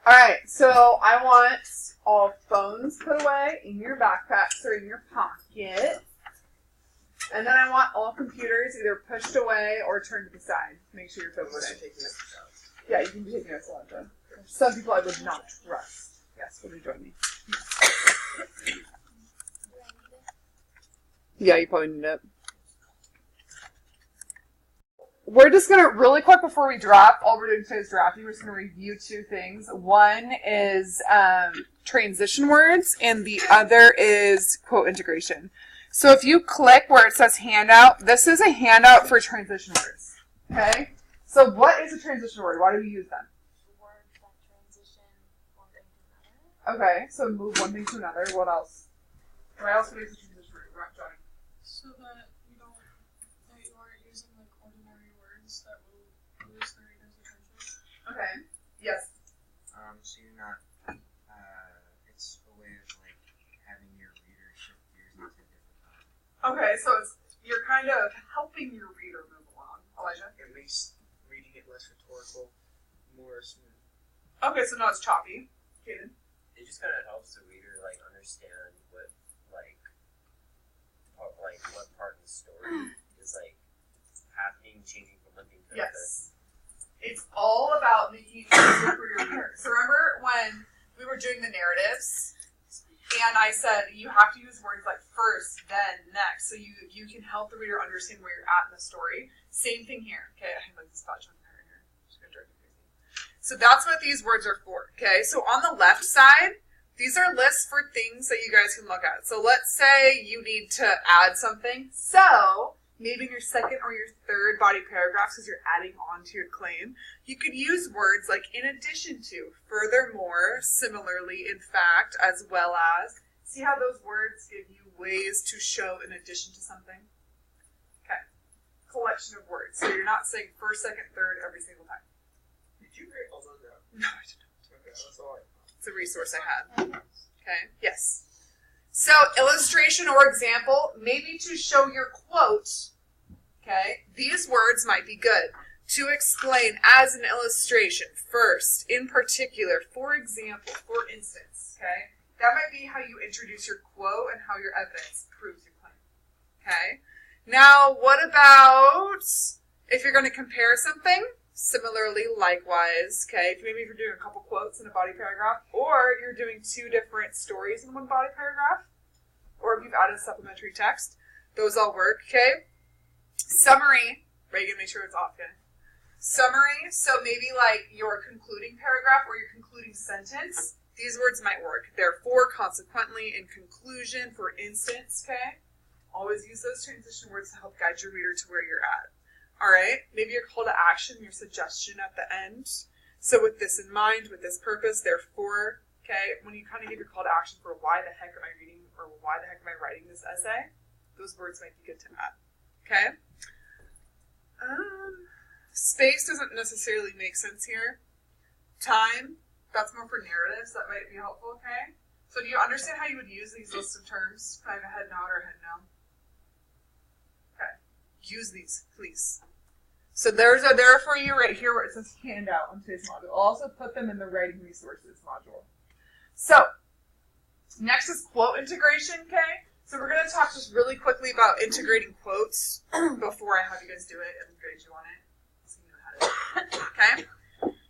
Alright, so I want all phones put away in your backpacks or in your pocket. And then I want all computers either pushed away or turned to the side. Make sure you're focusing. Yeah, you can be taking notes a lot, Joe. Some people I would not trust. Yes, will you join me? Yeah, you probably need it. We're just going to, really quick before we draft, all we're doing today is drafting. We're just going to review two things. One is transition words, and the other is quote integration. So if you click where it says handout, this is a handout for transition words. Okay? So what is a transition word? Why do we use them? Words that transition one thing to another. Okay, so move one thing to another. What else? What else would we use a transition word? Right, Johnny? So that you aren't using like ordinary words that will lose the reader's attention. Okay. Yes. So you're not, it's a way of like having your reader shift gears into a different time. Okay, so you're kind of helping your reader move along. Elijah? It makes reading it less rhetorical, more smooth. Okay, so now it's choppy. Kaden? It just kind of helps the reader like understand what what part of the story is like happening, changing from one thing to another. Yes. It's all about making it easier for your reader. So remember when we were doing the narratives, and I said you have to use words like first, then, next, so you can help the reader understand where you're at in the story. Same thing here. Okay, I have like this spot chunk here. It's gonna drive me crazy. So that's what these words are for. Okay, so on the left side, these are lists for things that you guys can look at. So let's say you need to add something. So maybe in your second or your third body paragraphs, because you're adding on to your claim, you could use words like in addition to, furthermore, similarly, in fact, as well as. See how those words give you ways to show in addition to something? Okay. Collection of words. So you're not saying first, second, third every single time. Did you write all those out? No, I didn't. Okay, that's all I It's a resource I had. Okay, yes. So, illustration or example, maybe to show your quote, okay, these words might be good. To explain as an illustration, first, in particular, for example, for instance, okay, that might be how you introduce your quote and how your evidence proves your claim, okay? Now, what about if you're going to compare something? Similarly, likewise, okay, maybe if you're doing a couple quotes in a body paragraph, or you're doing two different stories in one body paragraph, or if you've added supplementary text, those all work, okay? Summary, Reagan, make sure it's off, okay? Summary, so maybe like your concluding paragraph or your concluding sentence, these words might work. Therefore, consequently, in conclusion, for instance, okay? Always use those transition words to help guide your reader to where you're at. All right, maybe your call to action, your suggestion at the end. So with this in mind, with this purpose, therefore, okay, when you kind of give your call to action for why the heck am I reading or why the heck am I writing this essay, those words might be good to add. Okay? Space doesn't necessarily make sense here. Time, that's more for narratives. That might be helpful, okay? So do you understand how you would use these lists of terms? Kind of a head nod or a head no? Okay. Use these, please. So there for you right here where it says handout on today's module. I'll also put them in the writing resources module. So, next is quote integration, okay? So we're going to talk just really quickly about integrating quotes before I have you guys do it and grade you on it. So you know how to do it. Okay?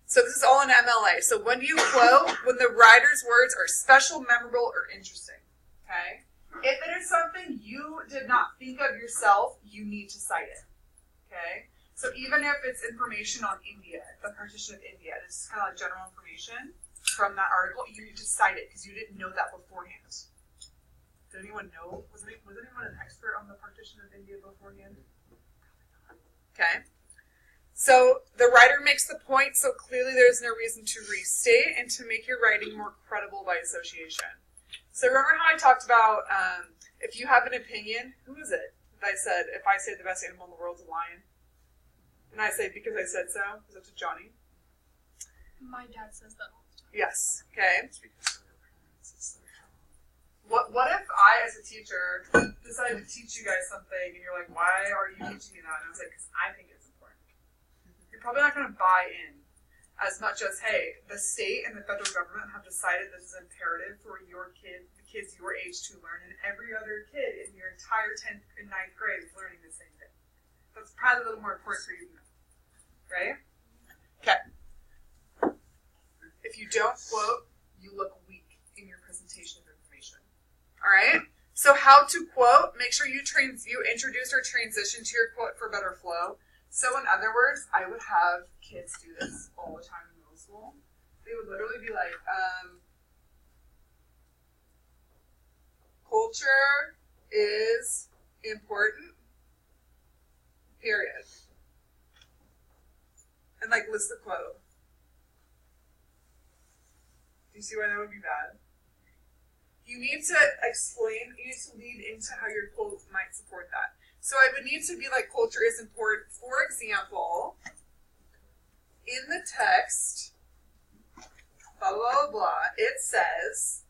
So this is all in MLA. So when you quote, when the writer's words are special, memorable, or interesting, okay? If it is something you did not think of yourself, you need to cite it, okay? So even if it's information on India, the partition of India, it's kind of like general information from that article, you need to cite it because you didn't know that beforehand. Did anyone know? Was anyone an expert on the partition of India beforehand? Okay. So the writer makes the point, so clearly there's no reason to restate and to make your writing more credible by association. So remember how I talked about if you have an opinion, who is it? I said, if I say the best animal in the world is a lion. And I say, because I said so, is that to Johnny? My dad says that all the time. Yes, okay. What if I, as a teacher, decided to teach you guys something, and you're like, why are you teaching me that? And I was like, because I think it's important. You're probably not going to buy in as much as, hey, the state and the federal government have decided this is imperative for your kid, the kids your age to learn, and every other kid in your entire 10th and 9th grade is learning the same thing. That's probably a little more important for you to know. Right? Okay. If you don't quote, you look weak in your presentation of information. All right? So how to quote, make sure you introduce or transition to your quote for better flow. So in other words, I would have kids do this all the time in middle school. They would literally be like, culture is important, period. And like list the quote. Do you see why that would be bad? You need to explain, you need to lead into how your quote might support that. So I would need to be like, culture is important. For example, in the text, blah, blah, blah, blah, it says,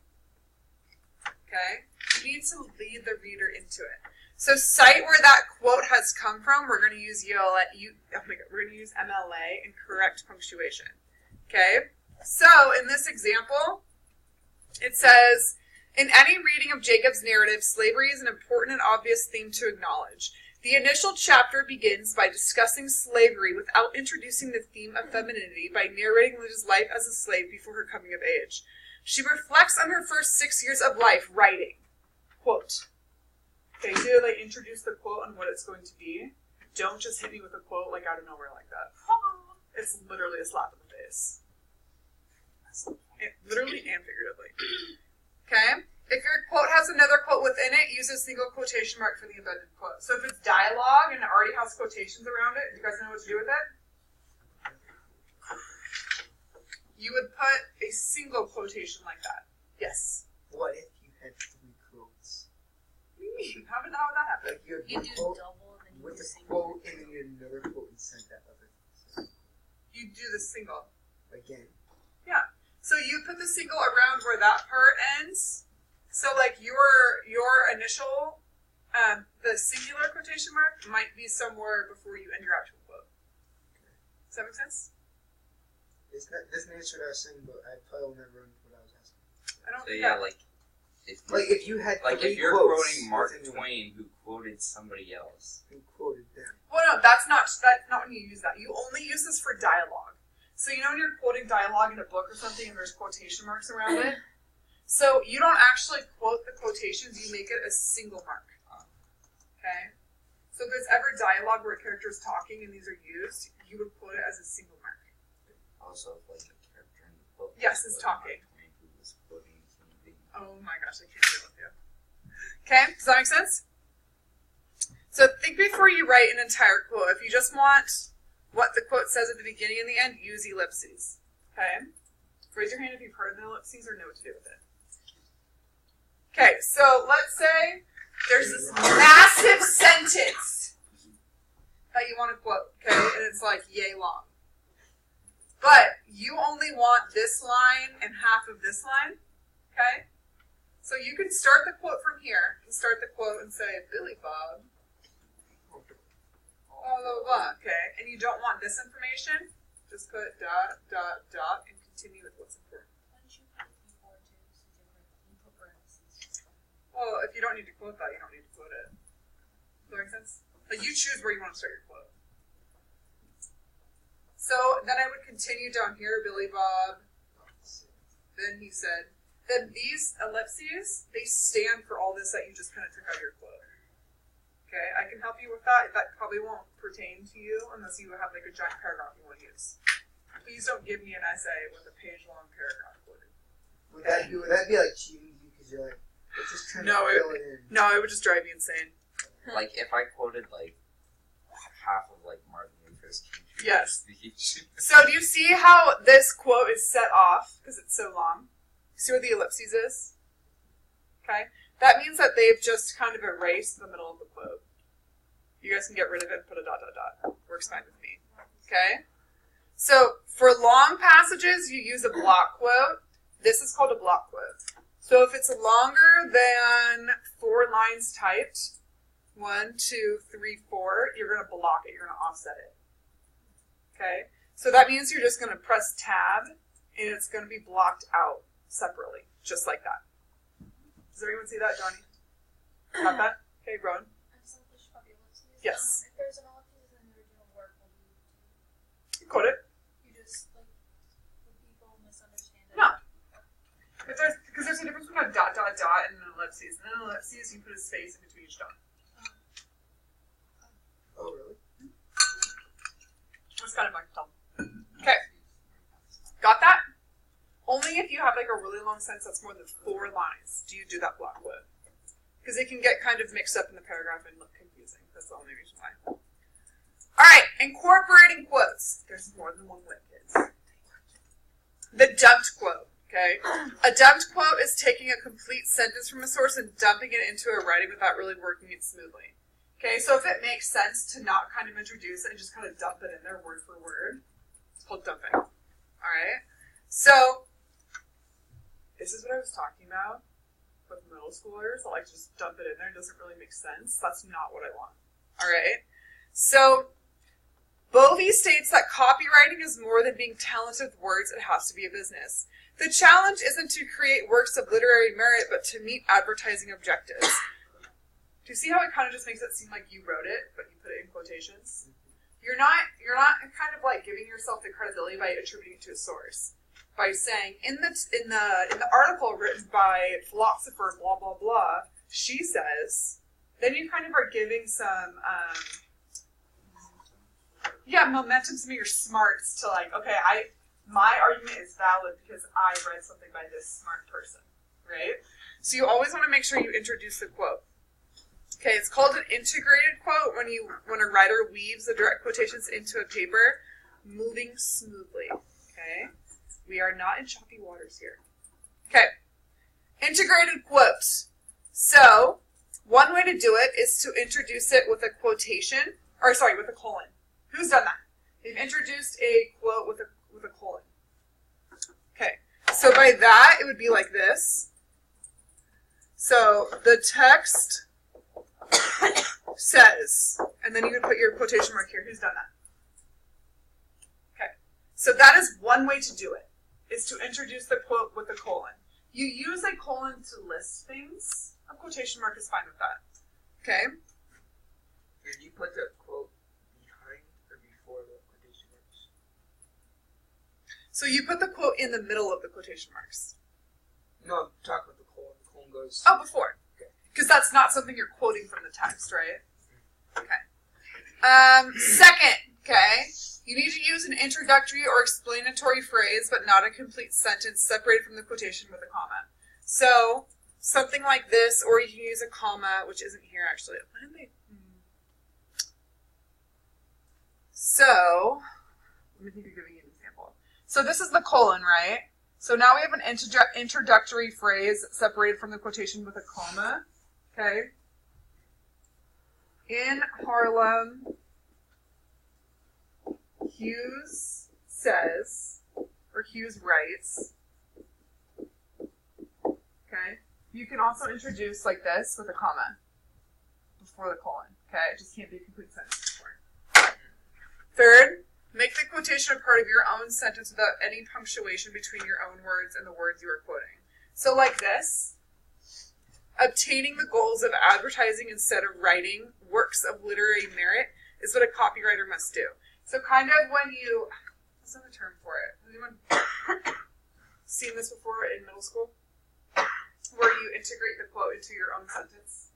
okay, you need to lead the reader into it. So cite where that quote has come from. We're going to use we're going to use MLA and correct punctuation. Okay? So in this example, it says, in any reading of Jacob's narrative, slavery is an important and obvious theme to acknowledge. The initial chapter begins by discussing slavery without introducing the theme of femininity by narrating Lydia's life as a slave before her coming of age. She reflects on her first 6 years of life, writing, quote. Okay, so like introduce the quote and what it's going to be. Don't just hit me with a quote like out of nowhere like that. It's literally a slap in the face. Literally and figuratively. Okay? If your quote has another quote within it, use a single quotation mark for the embedded quote. So if it's dialogue and it already has quotations around it, do you guys know what to do with it? You would put a single quotation like that. Yes? What if you had 3 quotes? What do you mean? How would that happen? Like you You have do one quote double and then you with do a single. quote and then you had another quote and sent that other thing. You do the single. Again. Yeah. So you put the single around where that part ends. So like your initial, the singular quotation mark might be somewhere before you end your actual quote. Does that make sense? This doesn't answer what I was saying, but I probably will never remember what I was asking. I don't So think yeah, that, like If you had like 3 if you're quotes quoting Mark within one, Twain who quoted somebody else. who quoted them. well, no, that's not when you use that. You only use this for dialogue. So you know when you're quoting dialogue in a book or something and there's quotation marks around it? So you don't actually quote the quotations, you make it a single mark. Okay? So if there's ever dialogue where a character is talking and these are used, you would quote it as a single mark. Also, like a character in the book. Yes, is talking. Mark Twain who was quoting something. Oh my gosh, I can't deal with you. Okay, does that make sense? So think before you write an entire quote. If you just want what the quote says at the beginning and the end, use ellipses. Okay? Raise your hand if you've heard the ellipses or know what to do with it. Okay, so let's say there's this massive sentence that you want to quote, okay? And it's like yay long. But you only want this line and half of this line, okay? So you can start the quote from here and start the quote and say, Billy Bob, blah, blah, blah, okay? And you don't want this information, just put dot, dot, dot, and continue with what's important. Why don't you put before too, so you put parentheses? Well, if you don't need to quote that, you don't need to quote it. Does that make sense? Like, you choose where you want to start your quote. So then I would continue down here, Billy Bob. Then he said, then these ellipses, they stand for all this that you just kind of took out of your quote. Okay, I can help you with that. That probably won't pertain to you unless you have like a giant paragraph you want to use. Please don't give me an essay with a page-long paragraph quoted. Would that be like cheating because you're like, it's just trying No, to fill it in. No, it would just drive you insane. Like if I quoted like half of like Martin Luther King Jr.'s Yes. speech. So do you see how this quote is set off because it's so long? See where the ellipses is? Okay. That means that they've just kind of erased the middle of the quote. You guys can get rid of it and put a dot, dot, dot. Works fine with me. Okay? So for long passages, you use a block quote. This is called a block quote. So if it's longer than 4 lines typed, 1, 2, 3, 4, you're going to block it. You're going to offset it. Okay? So that means you're just going to press tab, and it's going to be blocked out separately, just like that. Does everyone see that, Johnny? Got that? Okay, Rowan? Yes. If there's an ellipses in the original work, what do you do? Quote it. You just, like, would people misunderstand it? No. Because there's a difference between a dot, dot, dot, and an ellipses. And an ellipses, you put a space in between each dot. Oh, really? That's kind of my thumb. Okay. Got that? Only if you have like a really long sentence that's more than 4 lines do you do that block quote. Because it can get kind of mixed up in the paragraph and look confusing. That's the only reason why. Alright, incorporating quotes. There's more than one way, kids. The dumped quote. Okay? A dumped quote is taking a complete sentence from a source and dumping it into a writing without really working it smoothly. Okay, so if it makes sense to not kind of introduce it and just kind of dump it in there word for word, it's called dumping. Alright? So, this is what I was talking about with middle schoolers. I like to just dump it in there. It doesn't really make sense. That's not what I want. Alright? So, Bovey states that copywriting is more than being talented with words. It has to be a business. The challenge isn't to create works of literary merit, but to meet advertising objectives. Do you see how it kind of just makes it seem like you wrote it, but you put it in quotations? You're not kind of like giving yourself the credibility by attributing it to a source. By saying, in the article written by philosopher blah blah blah, she says, then you kind of are giving some momentum, some of your smarts to like, okay, my argument is valid because I read something by this smart person, right? So you always want to make sure you introduce the quote. Okay, it's called an integrated quote when a writer weaves the direct quotations into a paper, moving smoothly. Okay, we are not in choppy waters here. Okay, integrated quote. So one way to do it is to introduce it with a quotation, with a colon. Who's done that? They've introduced a quote with a colon. Okay, so by that it would be like this. So the text says, and then you would put your quotation mark here. Who's done that? Okay, so that is one way to do it, is to introduce the quote with a colon. You use a colon to list things. A quotation mark is fine with that. Okay? Did you put the quote behind or before the quotation marks? So you put the quote in the middle of the quotation marks. No, I'm talking about the colon. The colon goes... Oh, before. Because that's not something you're quoting from the text, right? Okay. Second, okay, you need to use an introductory or explanatory phrase, but not a complete sentence separated from the quotation with a comma. So, something like this, or you can use a comma, which isn't here actually. So, let me think of giving you an example. So this is the colon, right? So now we have an introductory phrase separated from the quotation with a comma. Okay. In Harlem, Hughes says, or Hughes writes. Okay. You can also introduce like this with a comma before the colon. Okay. It just can't be a complete sentence before. Third, make the quotation a part of your own sentence without any punctuation between your own words and the words you are quoting. So like this. Obtaining the goals of advertising instead of writing works of literary merit is what a copywriter must do. So kind of when you, what's another term for it? Has anyone seen this before in middle school? Where you integrate the quote into your own sentence?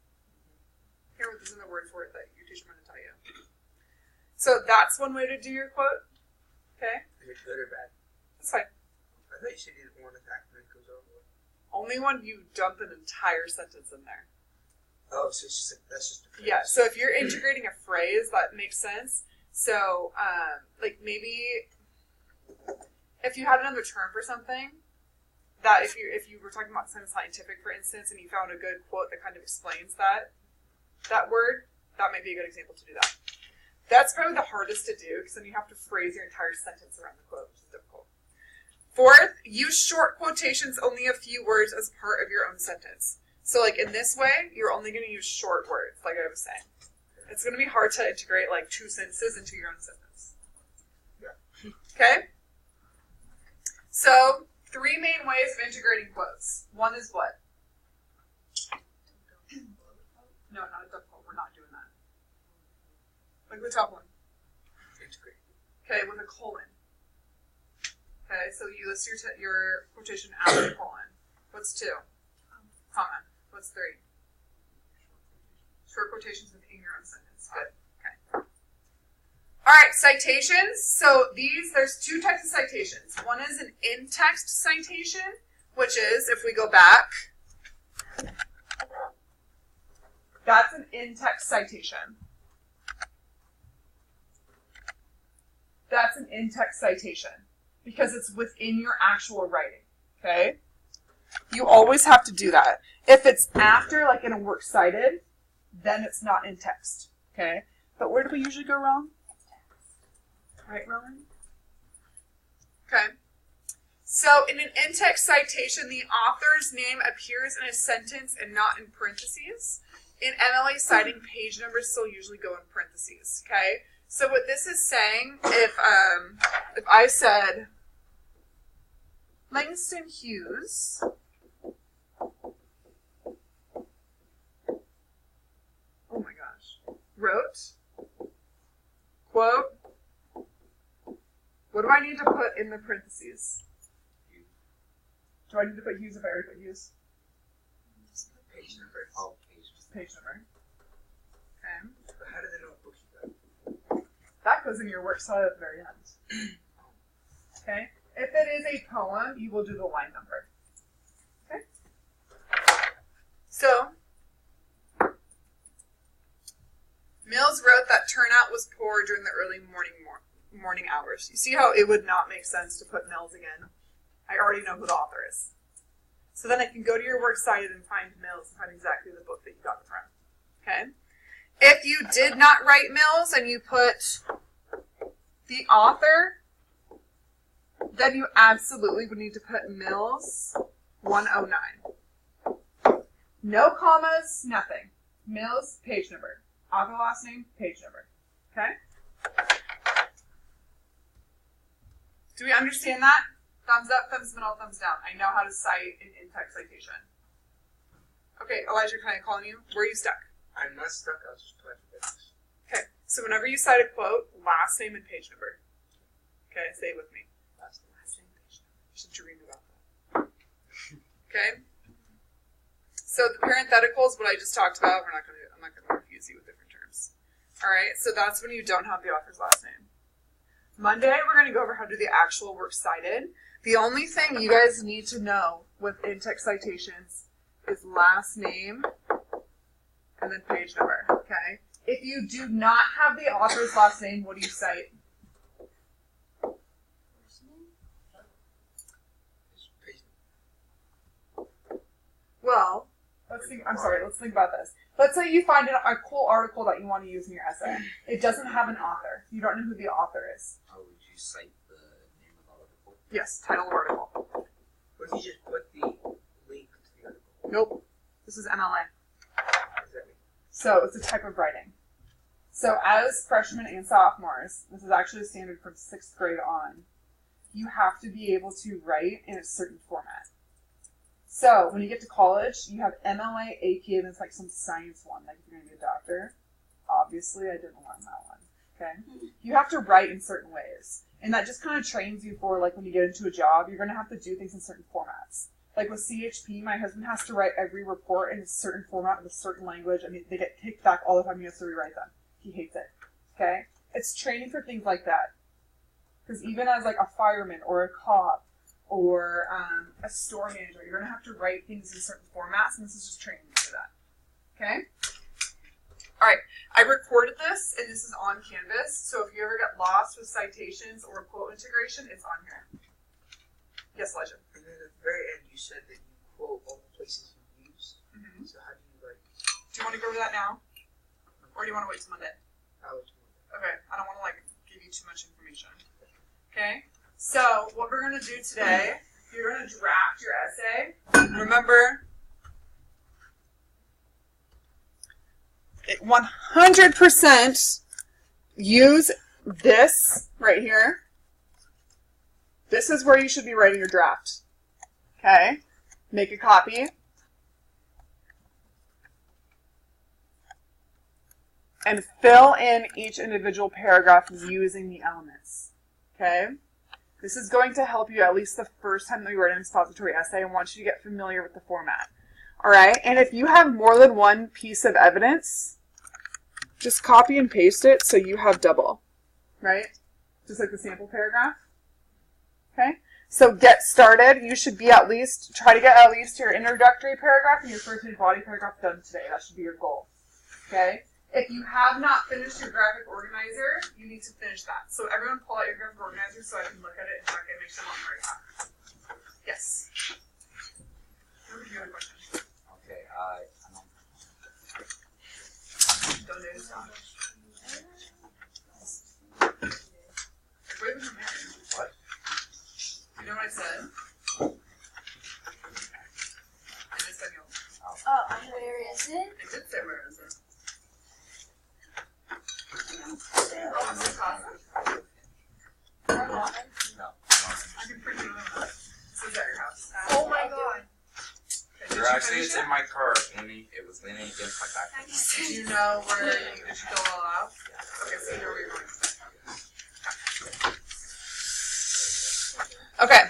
Here, what is in the word for it that your teacher might tell you. So that's one way to do your quote. Okay? Is it good or bad? That's fine. I thought you said you didn't want attack and then it goes over. Only when you dump an entire sentence in there. Oh, so it's just that's just a phrase. Yeah, so if you're integrating a phrase, that makes sense. So, like maybe if you had another term for something, that if you were talking about something scientific, for instance, and you found a good quote that kind of explains that word, that might be a good example to do that. That's probably the hardest to do, because then you have to phrase your entire sentence around the quote, which is difficult. Fourth, use short quotations, only a few words as part of your own sentence. So like in this way, you're only going to use short words, like I was saying. It's going to be hard to integrate like 2 sentences into your own sentence. Yeah. Okay? So, 3 main ways of integrating quotes. One is what? No, not a double quote. We're not doing that. Like the top one. Integrate. Okay, with a colon. Okay, so you list your quotation after the colon. What's 2? Comma. What's 3? Short quotations within your own sentence. Good. Okay. All right, citations. So there's 2 types of citations. One is an in-text citation, which is, if we go back, that's an in-text citation. That's an in-text citation because it's within your actual writing, okay? You always have to do that. If it's after, like in a works cited, then it's not in text, okay? But where do we usually go wrong? Right, Rowan? Okay. So in an in-text citation, the author's name appears in a sentence and not in parentheses. In MLA citing, page numbers still usually go in parentheses, okay? So what this is saying, if I said Langston Hughes wrote, quote, what do I need to put in the parentheses? Do I need to put Hughes if I already put Hughes? Page number. Oh, page. Page number. Okay. But how do they know what book you got? That goes in your works cited at the very end. Okay. If it is a poem, you will do the line number. Okay. So, Mills wrote that turnout was poor during the early morning hours. You see how it would not make sense to put Mills again? I already know who the author is. So then I can go to your works cited and find Mills and find exactly the book that you got it from. Okay? If you did not write Mills and you put the author, then you absolutely would need to put Mills 109. No commas, nothing. Mills, page number. Author last name, page number. Okay? Do we understand that? Thumbs up, thumbs middle, thumbs down. I know how to cite an in-text citation. Okay, Elijah, can I call on you? Where are you stuck? I'm not stuck. I was just playing for business. Okay, so whenever you cite a quote, last name and page number. Okay, say it with me. Last name, page number. You should dream about that. Okay? So the parentheticals, what I just talked about, I'm not gonna confuse you with different terms. Alright, so that's when you don't have the author's last name. Monday, we're going to go over how to do the actual works cited. The only thing you guys need to know with in-text citations is last name and then page number, okay? If you do not have the author's last name, what do you cite? Well, let's think about this. Let's say you find a cool article that you want to use in your essay. It doesn't have an author. You don't know who the author is. How would you cite the name of the article? Yes, title of article. What if you just put the link to the article? Nope. This is MLA. What does that mean? So it's a type of writing. So as freshmen and sophomores, this is actually a standard from 6th grade on, you have to be able to write in a certain format. So when you get to college, you have MLA, AP, and it's like some science one, like if you're going to be a doctor. Obviously, I didn't learn that one. Okay? You have to write in certain ways. And that just kind of trains you for, like, when you get into a job, you're going to have to do things in certain formats. Like with CHP, my husband has to write every report in a certain format with a certain language. I mean, they get kicked back all the time. He has to rewrite them. He hates it. Okay? It's training for things like that. Because even as, like, a fireman or a cop or a store manager, you're going to have to write things in certain formats, and this is just training you for that. Okay? All right. I recorded this, and this is on Canvas, so if you ever get lost with citations or quote integration, it's on here. Yes, Elijah? And then at the very end, you said that you quote all the places you use. Mm-hmm. So how do you, like... Do you want to go over that now? Or do you want to wait till Monday? How would you Okay, I don't want to, like, give you too much information. Okay? So, what we're going to do today, you're going to draft your essay. Remember, 100% use this right here this is where you should be writing your draft. Okay? Make a copy. And fill in each individual paragraph using the elements. Okay? This is going to help you at least the first time that you write an expository essay. I want you to get familiar with the format. All right? And if you have more than one piece of evidence, just copy and paste it so you have double. Right? Just like the sample paragraph. Okay? So get started. You should be try to get at least your introductory paragraph and your first and body paragraph done today. That should be your goal. Okay? If you have not finished your graphic organizer, you need to finish that. So everyone pull out your graphic organizer so I can look at it and check it and make sure I'm on the right path. Yes. What was your other question? Okay, Don't do this now. Wait a minute. What? You know what I said? In Espanol. Oh, where is it? I did say where is it? no. I can print it on. This is at your house. Oh my god. Okay, did you Actually, finish it's it? in my car. It was leaning against my back. Do you know where did you fill it all out? Okay, so you know where you're going. Okay.